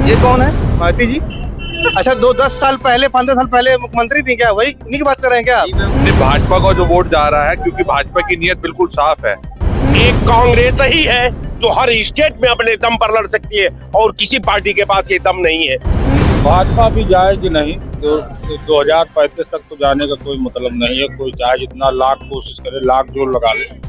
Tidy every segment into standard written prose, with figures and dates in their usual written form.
ये कौन है? मायावती जी? अच्छा, 10 साल पहले, 15 साल पहले मुख्यमंत्री थी क्या? वही उन्हीं की बात कर रहे हैं क्या आप? नहीं, भाजपा का जो वोट जा रहा है, क्योंकि भाजपा की नीयत बिल्कुल साफ है। एक कांग्रेस ही है जो हर स्टेट में अपने दम पर लड़ सकती है और किसी पार्टी के पास ये दम नहीं है। भाजपा भी जाएगी नहीं तो 2035 तक तो जाने का कोई मतलब नहीं है। कोई चाहे जितना लाख कोशिश करे, लाख जोर लगा ले।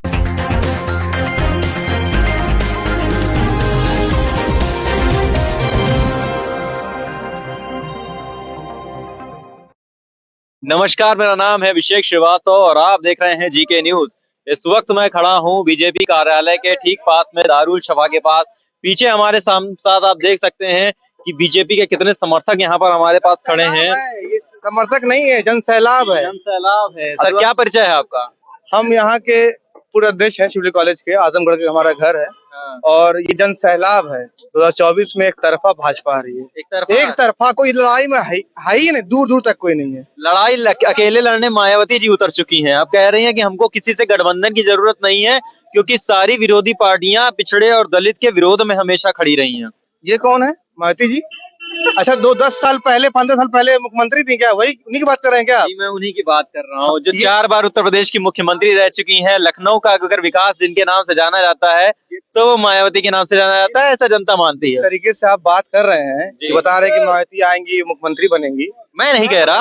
नमस्कार, मेरा नाम है अभिषेक श्रीवास्तव और आप देख रहे हैं जीके न्यूज। इस वक्त मैं खड़ा हूं बीजेपी कार्यालय के ठीक पास में, दारुल शफा के पास। पीछे हमारे साथ आप देख सकते हैं कि बीजेपी के कितने समर्थक यहां पर हमारे पास खड़े हैं। ये समर्थक नहीं है, जन सैलाब है। जन सैलाब है। सर, क्या परिचय है आपका? हम यहाँ के पूर्व अध्यक्ष हैं शिवली कॉलेज के, आजमगढ़ के हमारा घर है। और ये जन सैलाब है। 2024 में एक तरफा भाजपा आ रही है। एक तरफा कोई लड़ाई में है ही नहीं, दूर दूर तक कोई नहीं है। लड़ाई अकेले लड़ने मायावती जी उतर चुकी हैं। आप कह रही हैं कि हमको किसी से गठबंधन की जरूरत नहीं है, क्योंकि सारी विरोधी पार्टियां पिछड़े और दलित के विरोध में हमेशा खड़ी रही हैं। ये कौन है? मायावती जी? अच्छा, 10 साल पहले, 15 साल पहले मुख्यमंत्री थी क्या? वही उन्हीं की बात कर रहे हैं क्या आप? जी, मैं उन्हीं की बात कर रहा हूँ, जो 4 बार उत्तर प्रदेश की मुख्यमंत्री रह चुकी हैं। लखनऊ का अगर विकास जिनके नाम से जाना जाता है तो वो मायावती के नाम से जाना जाता है, ऐसा जनता मानती है। तरीके से आप बात कर रहे हैं कि बता रहे हैं कि मायावती आएंगी, मुख्यमंत्री बनेंगी। मैं नहीं कह रहा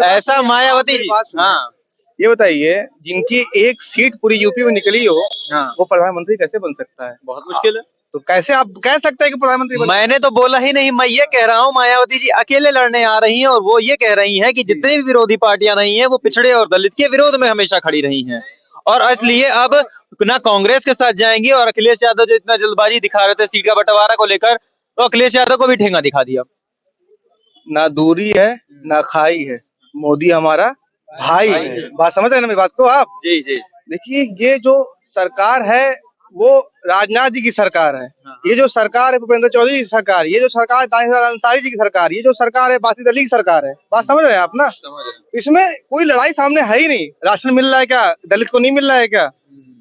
ऐसा मायावती जी। हाँ, ये बताइए, जिनकी एक सीट पूरी यूपी में निकली हो, हाँ, वो प्रधानमंत्री कैसे बन सकता है? बहुत मुश्किल है। तो कैसे आप कह सकते हैं कि प्रधानमंत्री मैंने तो बोला ही नहीं, मैं ये कह रहा हूँ मायावती जी अकेले लड़ने आ रही हैं और वो ये कह रही हैं कि जितनी भी विरोधी पार्टियां नहीं है वो पिछड़े और दलित के विरोध में हमेशा खड़ी रही हैं, और इसलिए अब ना कांग्रेस के साथ जाएंगी। और अखिलेश यादव जो इतना जल्दबाजी दिखा रहे थे सीट का बंटवारा को लेकर, तो अखिलेश यादव को भी ठेंगा दिखा दिया। ना दूरी है ना खाई है, मोदी हमारा भाई है। बात समझ रहे हैं ना मेरी बात को आप? जी जी। देखिए, ये जो सरकार है वो राजनाथ जी की सरकार है। ये जो सरकार है भूपेंद्र चौधरी की सरकार, ये जो सरकार दानिश अंसारी जी की सरकार, ये जो सरकार है बासित अली की सरकार है। बात समझ रहे हैं आप ना? इसमें कोई लड़ाई सामने है ही नहीं। राशन मिल रहा है क्या? दलित को नहीं मिल रहा है क्या?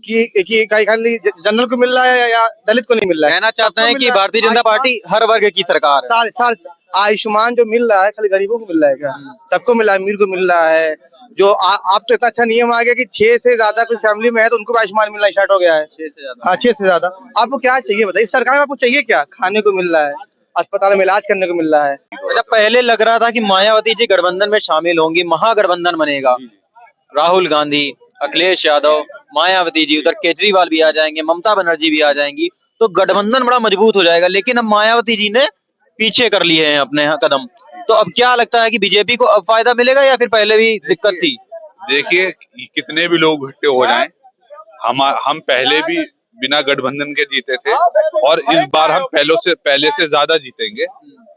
कि खाली जनरल को मिल रहा है या दलित को नहीं मिल रहा है? कहना चाहते हैं कि भारतीय जनता पार्टी हर वर्ग की सरकार है। आयुष्मान जो मिल रहा है खाली गरीबों को मिल रहा है क्या? सबको मिल रहा है, अमीर को मिल रहा है। जो आप तो इतना अच्छा नियम आ गया कि 6 से ज्यादा कुछ फैमिली में है तो उनको आयुष्मान मिलना स्टार्ट हो गया है। 6 से ज्यादा? हाँ, 6 से ज्यादा। आपको क्या चाहिए बताइए? इस सरकार में आपको चाहिए क्या? खाने को मिल रहा है, अस्पताल में इलाज करने को मिल रहा है। अच्छा, पहले लग रहा था कि मायावती जी गठबंधन में शामिल होंगी, महागठबंधन बनेगा। राहुल गांधी, अखिलेश यादव, मायावती जी, उधर केजरीवाल भी आ जाएंगे, ममता बनर्जी भी आ जाएंगी, तो गठबंधन बड़ा मजबूत हो जाएगा। लेकिन अब मायावती जी ने पीछे कर लिए हैं अपने कदम। तो अब क्या लगता है कि बीजेपी को अब फायदा मिलेगा या फिर पहले भी दिक्कत थी? देखिए, कितने भी लोग इकट्ठे हो जाएं, हम पहले भी बिना गठबंधन के जीते थे और इस बार हम पहले से ज्यादा जीतेंगे,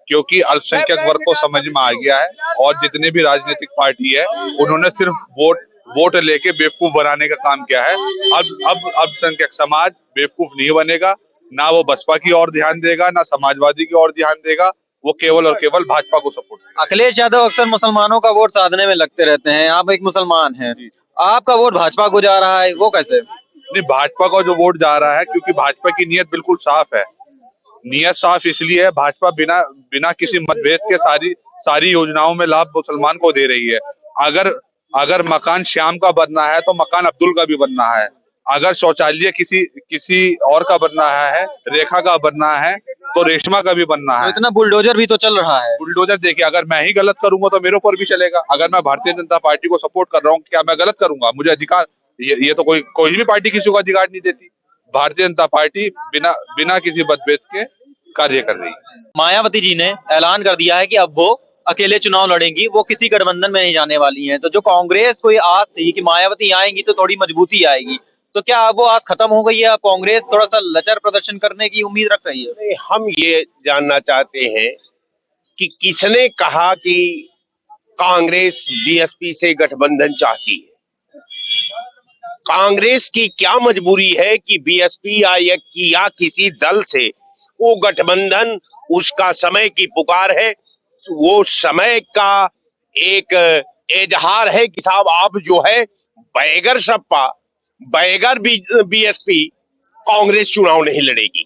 क्योंकि अल्पसंख्यक वर्ग को समझ में आ गया है। और जितने भी राजनीतिक पार्टी है उन्होंने सिर्फ वोट लेके बेवकूफ बनाने का काम किया है। अब अल्पसंख्यक समाज बेवकूफ नहीं बनेगा। ना वो बसपा की ओर ध्यान देगा, ना समाजवादी की ओर ध्यान देगा। वो केवल और केवल भाजपा को सपोर्ट करेगा। अखिलेश यादव अक्सर मुसलमानों का वोट साधने में लगते रहते हैं। आप एक मुसलमान हैं, आपका वोट भाजपा को जा रहा है, वो कैसे? नहीं, भाजपा का जो वोट जा रहा है, क्योंकि भाजपा की नीयत बिल्कुल साफ है। नीयत साफ इसलिए है, भाजपा बिना किसी मतभेद के सारी योजनाओं में लाभ मुसलमान को दे रही है। अगर मकान श्याम का बनना है तो मकान अब्दुल का भी बनना है। अगर शौचालय किसी और का बनना है, रेखा का बनना है, तो रेशमा का भी बनना है। तो इतना बुलडोजर भी तो चल रहा है। बुलडोजर देखिए, अगर मैं ही गलत करूंगा तो मेरे ऊपर भी चलेगा। अगर मैं भारतीय जनता पार्टी को सपोर्ट कर रहा हूँ, क्या मैं गलत करूंगा? मुझे अधिकार, ये तो कोई भी पार्टी किसी को अधिकार नहीं देती। भारतीय जनता पार्टी बिना किसी मतभेद के कार्य कर रही है। मायावती जी ने ऐलान कर दिया है कि अब वो अकेले चुनाव लड़ेंगी, वो किसी गठबंधन में नहीं जाने वाली हैं। तो जो कांग्रेस को ये आस थी कि मायावती आएंगी तो थोड़ी मजबूती आएगी, तो क्या अब वो आस खत्म हो गई है? अब कांग्रेस थोड़ा सा लचर प्रदर्शन करने की उम्मीद रख रही है? हम ये जानना चाहते हैं कि किसने कहा कि कांग्रेस बीएसपी से गठबंधन चाहती है? कांग्रेस की क्या मजबूरी है कि बीएसपी या किसी दल से वो गठबंधन? उसका समय की पुकार है, वो समय का एक इजहार है कि साहब आप जो है बगैर सपा, बगैर बीएसपी कांग्रेस चुनाव नहीं लड़ेगी।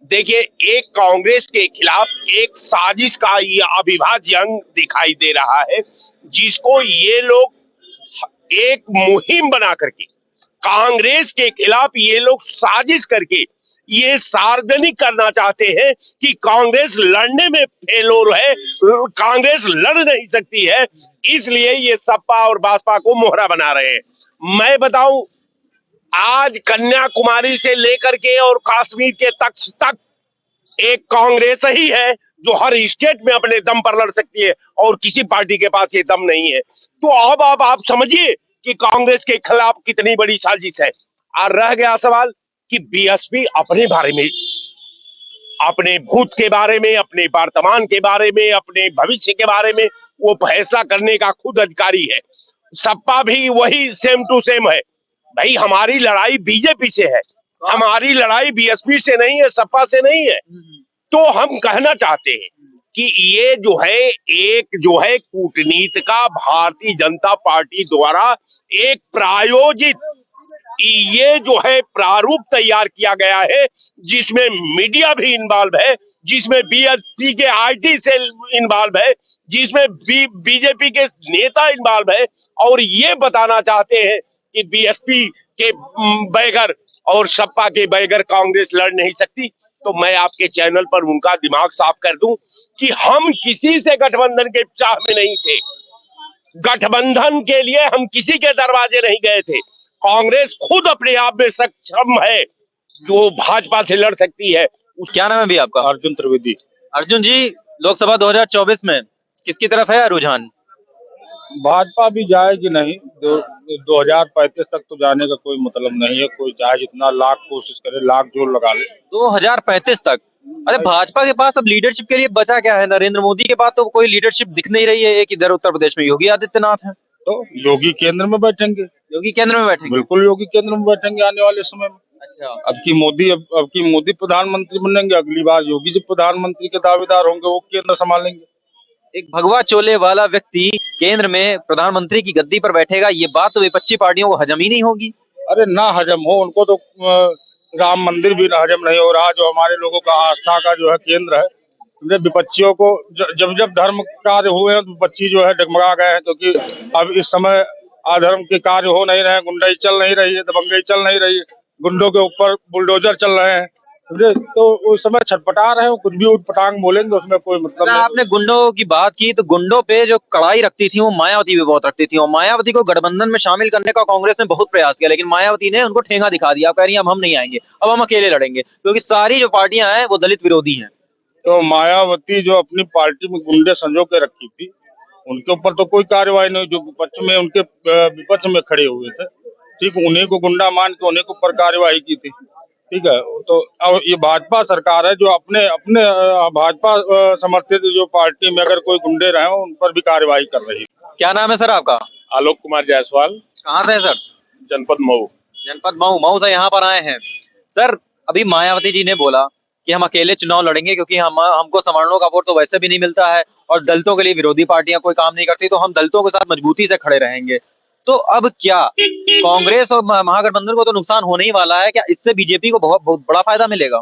देखिए, एक कांग्रेस के खिलाफ एक साजिश का ये अविभाज्य अंग दिखाई दे रहा है, जिसको ये लोग एक मुहिम बना करके कांग्रेस के खिलाफ ये लोग साजिश करके ये सार्वजनिक करना चाहते हैं कि कांग्रेस लड़ने में फेलोर है, कांग्रेस लड़ नहीं सकती है, इसलिए ये सपा और बसपा को मोहरा बना रहे हैं। मैं बताऊं, आज कन्याकुमारी से लेकर के और कश्मीर के तख्त तक एक कांग्रेस ही है जो हर स्टेट में अपने दम पर लड़ सकती है, और किसी पार्टी के पास ये दम नहीं है। तो अब आप समझिए कि कांग्रेस के खिलाफ कितनी बड़ी साजिश है। और रह गया सवाल कि बीएसपी अपने बारे में, अपने भूत के बारे में, अपने वर्तमान के बारे में, अपने भविष्य के बारे में वो फैसला करने का खुद अधिकारी है। सपा भी वही सेम टू सेम है। भाई, हमारी लड़ाई बीजेपी से है, हमारी लड़ाई बीएसपी से नहीं है, सपा से नहीं है। तो हम कहना चाहते हैं कि ये जो है एक जो है कूटनीति का भारतीय जनता पार्टी द्वारा एक प्रायोजित ये जो है प्रारूप तैयार किया गया है, जिसमें मीडिया भी इन्वॉल्व है, जिसमें बीएसपी के आईटी सेल इन्वॉल्व है, जिसमें बीजेपी के नेता इन्वॉल्व है, और ये बताना चाहते हैं कि बीएसपी के बगैर और सपा के बगैर कांग्रेस लड़ नहीं सकती। तो मैं आपके चैनल पर उनका दिमाग साफ कर दूं कि हम किसी से गठबंधन के चाह में नहीं थे, गठबंधन के लिए हम किसी के दरवाजे नहीं गए थे। कांग्रेस खुद अपने आप में सक्षम है, जो भाजपा से लड़ सकती है। क्या नाम है भी आपका? अर्जुन त्रिवेदी। अर्जुन जी, लोकसभा 2024 में किसकी तरफ है रुझान? भाजपा भी जाएगी नहीं, 2035 तक तो जाने का कोई मतलब नहीं है। कोई चाहे जितना लाख कोशिश करे, लाख जोर लगा ले। 2035 तक? अरे भाजपा के पास अब लीडरशिप के लिए बचा क्या है? नरेंद्र मोदी के पास तो कोई लीडरशिप दिख नहीं रही है। एक इधर उत्तर प्रदेश में योगी आदित्यनाथ है। तो योगी केंद्र में बैठेंगे। योगी केंद्र में बैठेंगे? बिल्कुल योगी केंद्र में बैठेंगे आने वाले समय में। अच्छा। अब की मोदी प्रधानमंत्री बनेंगे, अगली बार योगी जी प्रधानमंत्री के दावेदार होंगे, वो केंद्र संभालेंगे। एक भगवा चोले वाला व्यक्ति केंद्र में प्रधानमंत्री की गद्दी पर बैठेगा, ये बात तो विपक्षी पार्टियों को हजम ही नहीं होगी। अरे ना हजम हो, उनको तो राम मंदिर भी हजम नहीं हो रहा, जो हमारे लोगों का आस्था का जो है केंद्र है। विपक्षियों को जब जब धर्म कार्य हुए हैं, विपक्षी जो है डगमगा गए हैं, क्योंकि अब इस समय अधर्म के कार्य हो नहीं रहे, गुंडाई चल नहीं रही है, दबंगई चल नहीं रही है, गुंडों के ऊपर बुलडोजर चल रहे हैं, समझे? तो उस समय छटपटा रहे हो, कुछ भी उठपटांग बोलेंगे, उसमें कोई मतलब नहीं। आपने गुंडों की बात की, तो गुंडों पे जो कड़ाई रखती थी वो मायावती भी बहुत रखती थी, और मायावती को गठबंधन में शामिल करने का कांग्रेस ने बहुत प्रयास किया, लेकिन मायावती ने उनको ठेंगा दिखा दिया। कह रही है अब हम नहीं आएंगे, अब हम अकेले लड़ेंगे, क्योंकि सारी जो पार्टियां हैं वो दलित विरोधी हैं। तो मायावती जो अपनी पार्टी में गुंडे संजो के रखी थी, उनके ऊपर तो कोई कार्रवाई नहीं, जो विपक्ष में उनके विपक्ष में खड़े हुए थे, ठीक, उन्हीं को गुंडा मान के उन्हीं के ऊपर कार्रवाई की थी, ठीक है। तो अब ये भाजपा सरकार है जो अपने अपने भाजपा समर्थित जो पार्टी में अगर कोई गुंडे रहे उन पर भी कार्रवाई कर रही है। क्या नाम है सर आपका? आलोक कुमार जायसवाल। कहाँ से है सर? जनपद मऊ। जनपद मऊ। मऊ से यहाँ पर आए हैं सर। अभी मायावती जी ने बोला कि हम अकेले चुनाव लड़ेंगे, क्योंकि हमको सवर्णों का वोट तो वैसे भी नहीं मिलता है, और दलितों के लिए विरोधी पार्टियां कोई काम नहीं करती, तो हम दलितों के साथ मजबूती से खड़े रहेंगे। तो अब क्या कांग्रेस और महागठबंधन को तो नुकसान होने ही वाला है, क्या इससे बीजेपी को बहुत बहुत बड़ा फायदा मिलेगा?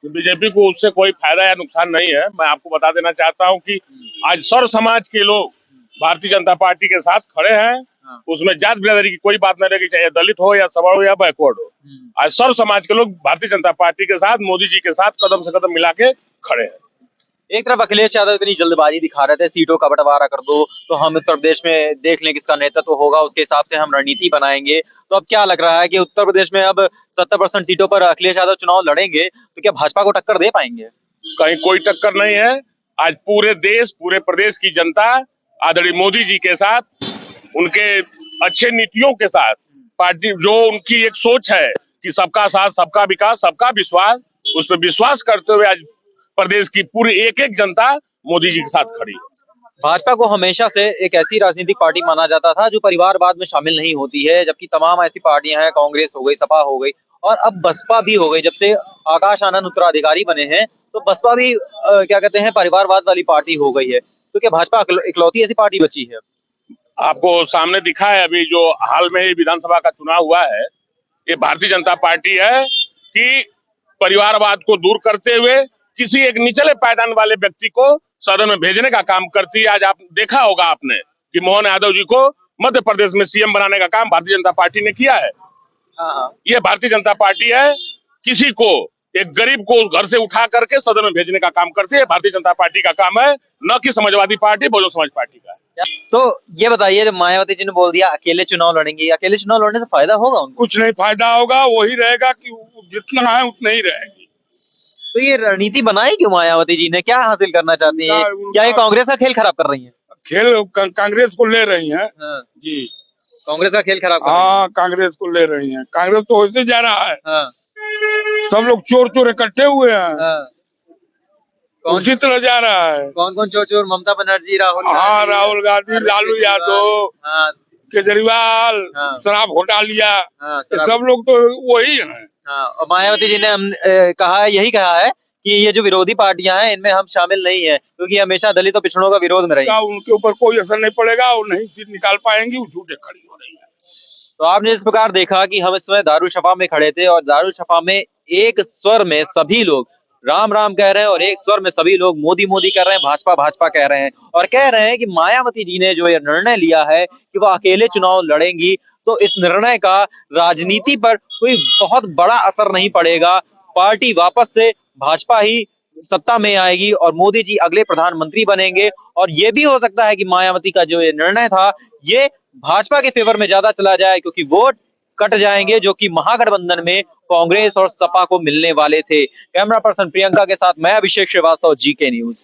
बीजेपी को उससे कोई फायदा या नुकसान नहीं है। मैं आपको बता देना चाहता हूं कि आज सर्व समाज के लोग भारतीय जनता पार्टी के साथ खड़े हैं। उसमें जात बिरादरी की कोई बात नहीं रहेगी, चाहे दलित हो या सवर्ण हो या बैकवर्ड हो। आज सर्व समाज के लोग भारतीय जनता पार्टी के साथ, मोदी जी के साथ कदम से कदम मिला के खड़े हैं। एक तरफ अखिलेश यादव इतनी जल्दबाजी दिखा रहे थे, सीटों का बंटवारा कर दो तो हम उत्तर प्रदेश में देख लें किसका नेतृत्व होगा, उसके हिसाब से हम रणनीति बनाएंगे। तो अब क्या लग रहा है कि उत्तर प्रदेश में अब 70% सीटों पर अखिलेश यादव चुनाव लड़ेंगे, तो क्या भाजपा को टक्कर दे पाएंगे? कहीं कोई टक्कर नहीं है। आज पूरे देश, पूरे प्रदेश की जनता आदरणीय मोदी जी के साथ, उनके अच्छे नीतियों के साथ, पार्टी जो उनकी एक सोच है कि सबका साथ, सबका विकास, सबका विश्वास, उस पर विश्वास करते हुए आज प्रदेश की पूरी एक एक जनता मोदी जी के साथ खड़ी है। भाजपा को हमेशा से एक ऐसी राजनीतिक पार्टी माना जाता था जो परिवारवाद में शामिल नहीं होती है, जबकि तमाम ऐसी पार्टियां हैं, कांग्रेस हो गई, सपा हो गई, और अब बसपा भी हो गई। जब से आकाश आनंद उत्तराधिकारी बने हैं, तो बसपा भी क्या कहते हैं, परिवारवाद वाली पार्टी हो गई है। तो क्या भाजपा इकलौती ऐसी पार्टी बची है? आपको सामने दिखा है अभी जो हाल में ही विधानसभा का चुनाव हुआ है, ये भारतीय जनता पार्टी है कि परिवारवाद को दूर करते हुए किसी एक निचले पायदान वाले व्यक्ति को सदन में भेजने का काम करती है। आज आप देखा होगा आपने कि मोहन यादव जी को मध्य प्रदेश में सीएम बनाने का काम भारतीय जनता पार्टी ने किया है। ये भारतीय जनता पार्टी है, किसी को एक गरीब को घर से उठा करके सदन में भेजने का काम करती है। भारतीय जनता पार्टी का काम है, न कि समाजवादी पार्टी, बहुजन समाज पार्टी का। तो ये बताइए, जब मायावती जी ने बोल दिया अकेले चुनाव लड़ेंगे, अकेले चुनाव लड़ने से फायदा होगा उनको? कुछ नहीं फायदा होगा, वही रहेगा कि जितना है उतना ही रहेगी। तो ये रणनीति बनाई क्यों मायावती जी ने, क्या हासिल करना चाहती है? क्या ये कांग्रेस का खेल खराब कर रही है? खेल कांग्रेस को ले रही है जी, कांग्रेस का खेल खराब कर रही हाँ कांग्रेस को ले रही है। कांग्रेस तो वैसे जा रहा है, है। सब लोग चोर चोर इकट्ठे हुए हैं, कौन उसी तरह जा रहा है। कौन चोर चोर? ममता बनर्जी, राहुल हाँ गांधी, राहुल गांधी, लालू यादव, हाँ, केजरीवाल, हाँ। शराब घोटालिया, हाँ, ये सब लोग तो वही है। हाँ, और मायावती जी ने यही कहा है कि ये जो विरोधी पार्टियां हैं इनमें हम शामिल नहीं है, क्योंकि हमेशा दलित और पिछड़ों का विरोध में रही। उनके ऊपर कोई असर नहीं पड़ेगा, वो नहीं सीट निकाल पाएंगी, वो झूठे खड़ी हो रही है। तो आपने इस प्रकार देखा कि हम इसमें दारुशफा में खड़े थे और दारुशफा में एक स्वर में सभी लोग राम राम कह रहे हैं और एक स्वर में सभी लोग मोदी मोदी कह रहे हैं, भाजपा भाजपा कह रहे हैं और कह रहे हैं कि मायावती जी ने जो ये निर्णय लिया है कि वो अकेले चुनाव लड़ेंगी, तो इस निर्णय का राजनीति पर कोई बहुत बड़ा असर नहीं पड़ेगा। पार्टी वापस से भाजपा ही सत्ता में आएगी और मोदी जी अगले प्रधानमंत्री बनेंगे। और ये भी हो सकता है कि मायावती का जो ये निर्णय था ये भाजपा के फेवर में ज्यादा चला जाए, क्योंकि वोट कट जाएंगे जो कि महागठबंधन में कांग्रेस और सपा को मिलने वाले थे। कैमरा पर्सन प्रियंका के साथ मैं अभिषेक श्रीवास्तव, GK न्यूज।